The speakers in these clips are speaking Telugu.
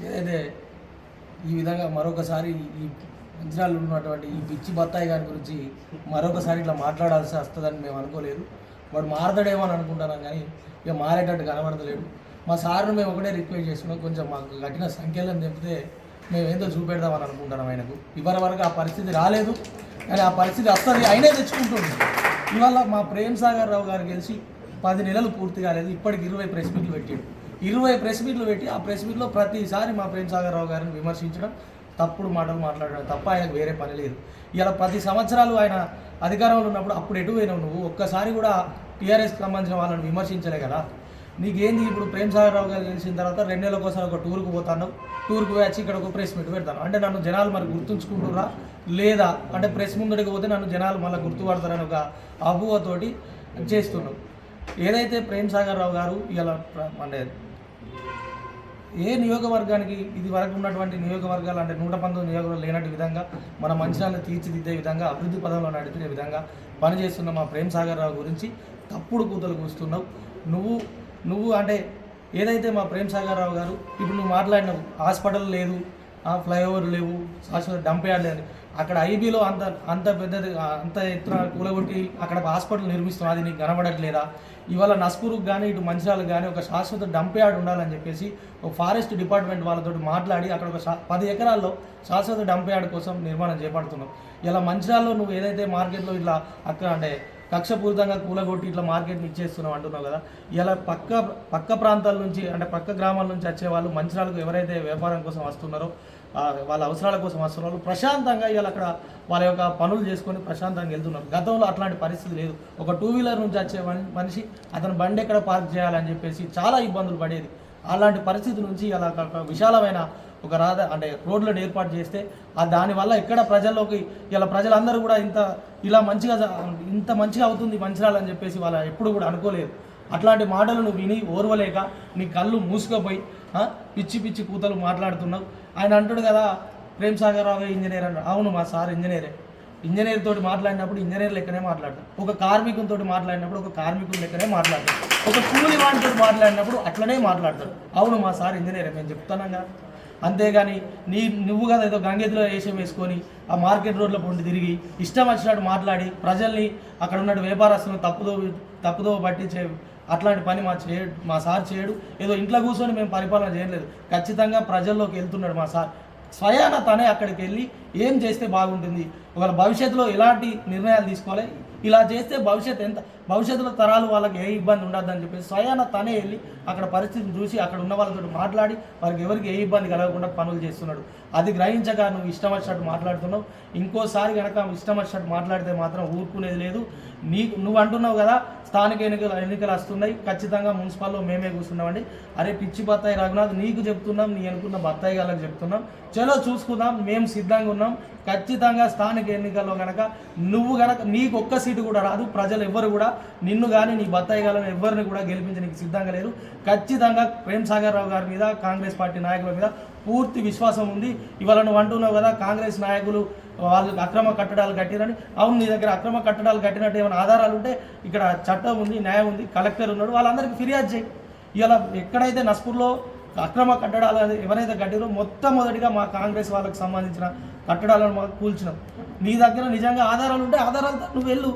ఏదైతే ఈ విధంగా మరొకసారి ఈ మంచిర్యాలలో ఉన్నటువంటి ఈ పిచ్చి బత్తాయి గారి గురించి మరొకసారి ఇట్లా మాట్లాడాల్సి వస్తుందని మేము అనుకోలేదు. వాడు మారతాడేమో అని అనుకుంటున్నాం, కానీ ఇక మారేటట్టు కనబడతలేడు. మా సార్ను మేము ఒకటే రిక్వెస్ట్ చేస్తున్నాం, కొంచెం మాకు కఠిన సంఖ్యలను చెప్తే మేము ఏందో చూపెడదామని అనుకుంటున్నాం. ఆయనకు ఇవరి వరకు ఆ పరిస్థితి రాలేదు, కానీ ఆ పరిస్థితి వస్తుంది, అయినే తెచ్చుకుంటుంది. ఇవాళ మా ప్రేమ్ సాగర్ రావు గారు గెలిచి 10 నెలలు పూర్తి కాలేదు, ఇప్పటికి 20 ప్రెస్ మీట్లు పెట్టాడు. 20 ప్రెస్ మీట్లు పెట్టి ఆ ప్రెస్ మీట్లో ప్రతిసారి మా ప్రేమ్ సాగర్ రావు గారిని విమర్శించడం, తప్పుడు మాటలు మాట్లాడడం తప్ప ఆయనకు వేరే పని లేదు. ఇలా 10 సంవత్సరాలు ఆయన అధికారంలో ఉన్నప్పుడు అప్పుడు ఎటు పోయినావు నువ్వు? ఒక్కసారి కూడా టీఆర్ఎస్కి సంబంధించిన వాళ్ళని విమర్శించలే కదా. నీకేంది ఇప్పుడు ప్రేమ్ సాగర్ రావు గారు గెలిచిన తర్వాత 2 నెలలకోసారి ఒక టూర్కి పోతాను, టూర్కి పోయి వచ్చి ఇక్కడ ఒక ప్రెస్ మీట్ పెడతాను అంటే నన్ను జనాలు మరి గుర్తుంచుకుంటురా లేదా అంటే ప్రెస్ ముందడికి పోతే నన్ను జనాలు మళ్ళీ గుర్తుపడతారని ఒక అబువతోటి చేస్తున్నావు. ఏదైతే ప్రేమ్ సాగర్ రావు గారు ఇలా అంటే ఏ నియోజకవర్గానికి ఇది వరకు ఉన్నటువంటి నియోజకవర్గాలు అంటే 119 నియోజకవర్గాలు లేనట్టు విధంగా మన మంచిర్యాలను తీర్చిదిద్దే విధంగా అభివృద్ధి పదంలో నడిపే విధంగా పనిచేస్తున్న మా ప్రేమ్ సాగర్ రావు గురించి తప్పుడు కూతలు కూస్తున్నావు. నువ్వు అంటే ఏదైతే మా ప్రేమ్ సాగర్ రావు గారు ఇప్పుడు నువ్వు మాట్లాడినావు, హాస్పిటల్ లేదు, ఫ్లైఓవర్ లేవు, శాశ్వత డంప్ యార్డ్ లేదు, అక్కడ ఐబీలో అంత పెద్దది అంత ఎత్తున కూలగొట్టి అక్కడ హాస్పిటల్ నిర్మిస్తున్నావు, అది నీకు కనబడట్లేదా? ఇవాళ నస్పూర్కి కానీ ఇటు మంచిర్యాలకు కానీ ఒక శాశ్వత డంప్ యార్డ్ ఉండాలని చెప్పేసి ఒక ఫారెస్ట్ డిపార్ట్మెంట్ వాళ్ళతో మాట్లాడి అక్కడ ఒక 10 ఎకరాల్లో శాశ్వత డంప్ యార్డ్ కోసం నిర్మాణం చేపడుతున్నావు. ఇలా మంచిర్యాలలో నువ్వు ఏదైతే మార్కెట్లో ఇట్లా అక్కడ అంటే కక్షపూరితంగా కూలగొట్టి ఇట్లా మార్కెట్ని ఇచ్చేస్తున్నావు అంటున్నావు కదా. ఇలా పక్క ప్రాంతాల నుంచి అంటే పక్క గ్రామాల నుంచి వచ్చే వాళ్ళు మంచిర్యాలకు ఎవరైతే వ్యాపారం కోసం వస్తున్నారో వాళ్ళ అవసరాల కోసం వస్తున్నారు, ప్రశాంతంగా ఇవాళ అక్కడ వాళ్ళ యొక్క పనులు చేసుకొని ప్రశాంతంగా వెళ్తున్నారు. గతంలో అట్లాంటి పరిస్థితి లేదు. ఒక 2 వీలర్ నుంచి వచ్చే మనిషి అతను బండి ఎక్కడ పార్క్ చేయాలని చెప్పేసి చాలా ఇబ్బందులు పడేది. అలాంటి పరిస్థితి నుంచి ఇలా విశాలమైన ఒక అంటే రోడ్లను ఏర్పాటు చేస్తే దానివల్ల ఎక్కడ ప్రజల్లోకి ఇలా ప్రజలందరూ కూడా ఇంత మంచిగా అవుతుంది మంచిర్యాలని చెప్పేసి వాళ్ళ ఎప్పుడు కూడా అనుకోలేదు. అట్లాంటి మాటలు నువ్వు విని ఓర్వలేక నీ కళ్ళు మూసుకుపోయి పిచ్చి పిచ్చి కూతలు మాట్లాడుతున్నావు. ఆయన అంటాడు కదా ప్రేమ్ సాగర్ రావు ఇంజనీర్ అన్నాడు. అవును, మా సార్ ఇంజనీర్ తోటి మాట్లాడినప్పుడు ఇంజనీర్ లెక్కనే మాట్లాడతాడు, ఒక కార్మికునితో మాట్లాడినప్పుడు ఒక కార్మికుని లెక్కనే మాట్లాడతాడు, ఒక కూలి వాడితో మాట్లాడినప్పుడు అట్లనే మాట్లాడతాడు. అవును, మా సార్ ఇంజనీరే మేము చెప్తానంగా. అంతేగాని నువ్వు కదా ఏదో గంగెద్దులో వేషం వేసుకొని ఆ మార్కెట్ రోడ్ల పొండి తిరిగి ఇష్టం వచ్చినట్టు మాట్లాడి ప్రజల్ని అక్కడ ఉన్న వ్యాపారస్తులను తప్పుదో పట్టించే అట్లాంటి పని మా సార్ చేయడు. ఏదో ఇంట్లో కూర్చొని మేము పరిపాలన చేయలేదు, ఖచ్చితంగా ప్రజల్లోకి వెళ్తున్నాడు మా సార్. స్వయాన తనే అక్కడికి వెళ్ళి ఏం చేస్తే బాగుంటుంది, ఒకవేళ భవిష్యత్తులో ఎలాంటి నిర్ణయాలు తీసుకోవాలి, ఇలా చేస్తే భవిష్యత్తులో తరాలు వాళ్ళకి ఏ ఇబ్బంది ఉండద్దని చెప్పేసి స్వయాన తనే వెళ్ళి అక్కడ పరిస్థితిని చూసి అక్కడ ఉన్న వాళ్ళతో మాట్లాడి వారికి ఎవరికి ఏ ఇబ్బంది కలగకుండా పనులు చేస్తున్నాడు. అది గ్రహించగా నువ్వు ఇష్టం వచ్చినట్టు మాట్లాడుతున్నావు. ఇంకోసారి కనుక ఇష్టం వచ్చినట్టు మాట్లాడితే మాత్రం ఊరుకునేది లేదు. నువ్వు అంటున్నావు కదా స్థానిక ఎన్నికలు వస్తున్నాయి, ఖచ్చితంగా మున్సిపల్లో మేమే కూర్చున్నామండి. అరే పిచ్చి బత్తాయి రఘునాథ్, నీకు చెప్తున్నాం, నీ అనుకున్న బత్తాయి గాళ్ళకి చెప్తున్నాం, చలో చూసుకుందాం, మేము సిద్ధంగా ఉన్నాం. ఖచ్చితంగా స్థానిక ఎన్నికల్లో కనుక నీకు ఒక్క సీటు కూడా రాదు. ప్రజలు ఎవ్వరు కూడా నిన్ను కానీ నీ బత్తాయి గాళ్ళని ఎవరిని కూడా గెలిపించడానికి సిద్ధంగా లేరు. ఖచ్చితంగా ప్రేమ్ సాగర్ రావు గారి మీద కాంగ్రెస్ పార్టీ నాయకుల మీద పూర్తి విశ్వాసం ఉంది. ఇవాళ నువ్వు అంటున్నావు కదా కాంగ్రెస్ నాయకులు వాళ్ళు అక్రమ కట్టడాలు కట్టిరని. అవును, నీ దగ్గర అక్రమ కట్టడాలు కట్టినట్టు ఏమైనా ఆధారాలు ఉంటే ఇక్కడ చట్టం ఉంది, న్యాయం ఉంది, కలెక్టర్ ఉన్నాడు, వాళ్ళందరికీ ఫిర్యాదు చేయి. ఇలా ఎక్కడైతే నస్పూర్లో అక్రమ కట్టడాలు ఎవరైతే కట్టిరో మొట్టమొదటిగా మా కాంగ్రెస్ వాళ్ళకి సంబంధించిన కట్టడాలను మాకు కూల్చినాం. నీ దగ్గర నిజంగా ఆధారాలు ఉంటే ఆధారాలతో నువ్వు వెళ్ళు,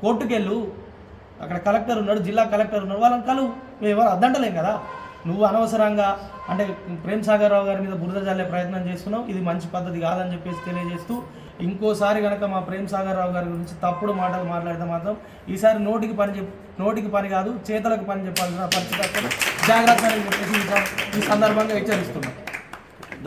కోర్టుకు వెళ్ళు, అక్కడ కలెక్టర్ ఉన్నాడు, జిల్లా కలెక్టర్ ఉన్నాడు, వాళ్ళని కలువు. మేము ఎవరు అద్దంటలేం కదా. నువ్వు అనవసరంగా అంటే ప్రేమ్ సాగర్ రావు గారి మీద బురద జల్లే ప్రయత్నం చేస్తున్నావు. ఇది మంచి పద్ధతి కాదని చెప్పేసి తెలియజేస్తూ ఇంకోసారి కనుక మా ప్రేమ్ సాగర్ రావు గారి గురించి తప్పుడు మాటలు మాట్లాడితే మాత్రం ఈసారి నోటికి పని కాదు చేతులకు పని చెప్పాల్సిన పరిస్థితి జాగ్రత్త అని చెప్పేసి ఈ సందర్భంగా హెచ్చరిస్తున్నాం.